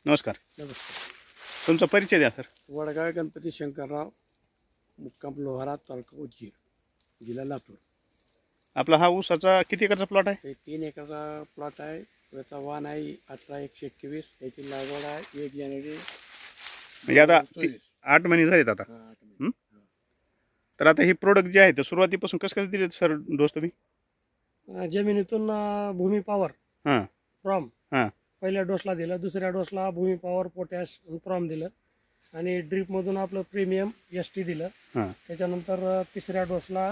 नमस्कार. नमस्कार. तुमचा परिचय द्या सर. वडगाव गणपती शंकरराव, मुक्काम लोहारा, तालुका उदगीर, जिल्हा लातूर. आपला हा ऊसाचा किती एकरचा प्लॉट आहे? हे 3 एकरचा प्लॉट आहे. त्याचा वाण आहे 18/121. याची लागवड आहे 1 जानेवारी म्हणजे आता 2024. 8 महिने झालेत आता. हा, 8 महिने. तर आता हे प्रोडक्ट जे आहे ते सुरुवातीपासून कसं कसं दिले सर डोस तुम्ही? जमिनीतून भूमी पॉवर हां प्रॉम हां पहिल्या डोसला दिलं, दुसऱ्या डोसला भूमी पॉवर, पोटॅश प्रॉम दिलं आणि ड्रीपमधून आपलं प्रीमियम ST दिलं. हां त्याच्यानंतर तिसऱ्या डोसला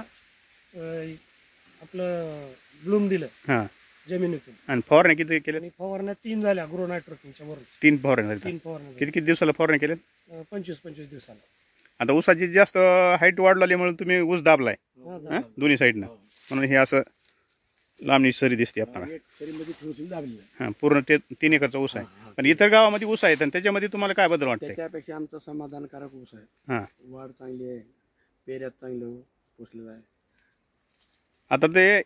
आपलं ब्लूम दिलं हां. जमिनीतून. आणि फवारण्या किती केल्या? आणि फवारण्या 3 झाल्या ग्रो नायट्रोजनच्या वरून. 3 फवारण्या झाल्या. 3 फवारण्या किती किती दिवसाला फवारण्या केल्या? 25-25 दिवसाला. आता ऊसाची जास्त हाईट वाढल्यामुळे तुम्ही ऊस दाबलाय हा, दोन्ही साईडनं, म्हणून हे असं लांबणी सरी दिसते आपल्याला. एक सरीमध्ये थोडीशी दाबलेलं आहे. हां, पूर्ण 3 एकरचा ऊस आहे. पण इतर गावामध्ये ऊस आहेत आणि त्याच्यामध्ये तुम्हाला काय बदल वाटतंय? त्याच्यापेक्षा आमचं समाधानकारक ऊस आहे. हां. वाढ चांगली आहे, पेऱ्यात चांगलं पोचलेलं आहे. आता ते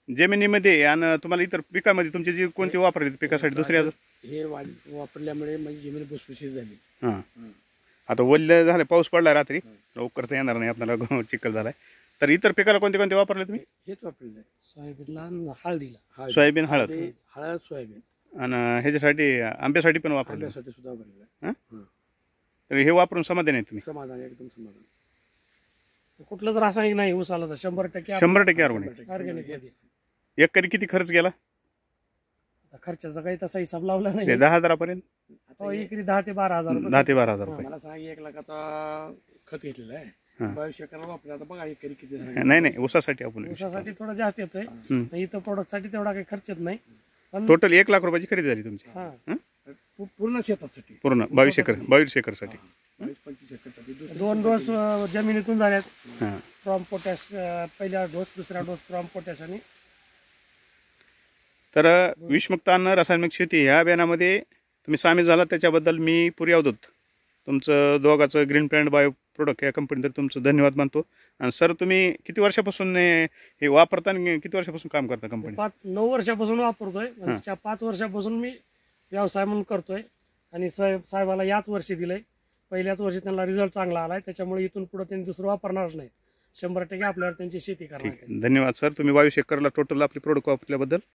जमिनीमध्ये आणि तुम्हाला इतर पिकामध्ये तुमची जी कोणती वापरली पिकासाठी दुसरी अजून? हे वापरल्यामुळे माझी जमीन भुसभुशीत झाली. हां. आता वल्ल झालं, पाऊस पडला रात्री, लवकर तर येणार नाही आपल्याला, चिखल झालाय. तर इतर पिकाला कोणते कोणते वापरले तुम्ही? हेच वापरलेलं आहे. सोयाबीनला हळदीला, सोयाबीन, हळद हळद सोयाबीन आणि ह्याच्यासाठी आंब्यासाठी पण वापरले. आंब्यासाठी सुद्धा वापरलेलं आहे. तर हे वापरून समाधान आहे तुम्ही? समाधान, एकदम समाधान. कुठलंच रासायनिक नाही ऊसाला तर 100% 100% ऑर्गॅनिक. ऑर्गॅनिक मध्ये. एकरी किती खर्च गेला? आता खर्चाचा काही तसा हिसाब लावला नाही. 10,000 पर्यंत? आता एकरी 10 ते 12,000 रुपये. 10 ते 12,000 रुपये. मला सांग 1 लाख आता खत घेतलेलं आहे. 22 एकरला वापरलं. आता बघा एकरी किती झालं. नाही, ऊसासाठी आपण ऊसासाठी थोडा जास्त येतोय. इथं प्रोडक्ट साठी तेवढा काही खर्च येत नाही. पण टोटल 1 लाख रुपयाची खरेदी झाली तुमची. हा, पूर्ण शेतासाठी, पूर्ण 22 एकरसाठी. 22-25 एकरसाठी 2 डोस जमिनीतून झाल्यात. हां. प्रॉम पोटॅश पहिला डोस, दुसरा डोस प्रॉम पोटॅश. आणि तर विषमुक्त अन्न रासायनिक शेती ह्या अभियानामध्ये तुम्ही सामील झाला त्याच्याबद्दल मी पुरी अवधूत तुमचं दोघाचं ग्रीन प्लॅनेट बायो प्रोडक्ट या कंपनीत तुमचं धन्यवाद मानतो. आणि सर तुम्ही किती वर्षापासून हे वापरता आणि किती वर्षापासून काम करता कंपनी? 9 वर्षापासून वापरतोय. 5 वर्षापासून मी व्यवसाय म्हणून करतोय. आणि साहेबाला याच वर्षी दिलंय. पहिल्याच वर्षी त्यांना रिझल्ट चांगला आलाय. त्याच्यामुळे इथून पुढे त्यांनी दुसरं वापरणारच नाही. 100% आपल्यावर त्यांची शेती करणार. धन्यवाद सर. तुम्ही 22 एकरला टोटल आपले प्रोडक्ट वापरल्याबद्दल.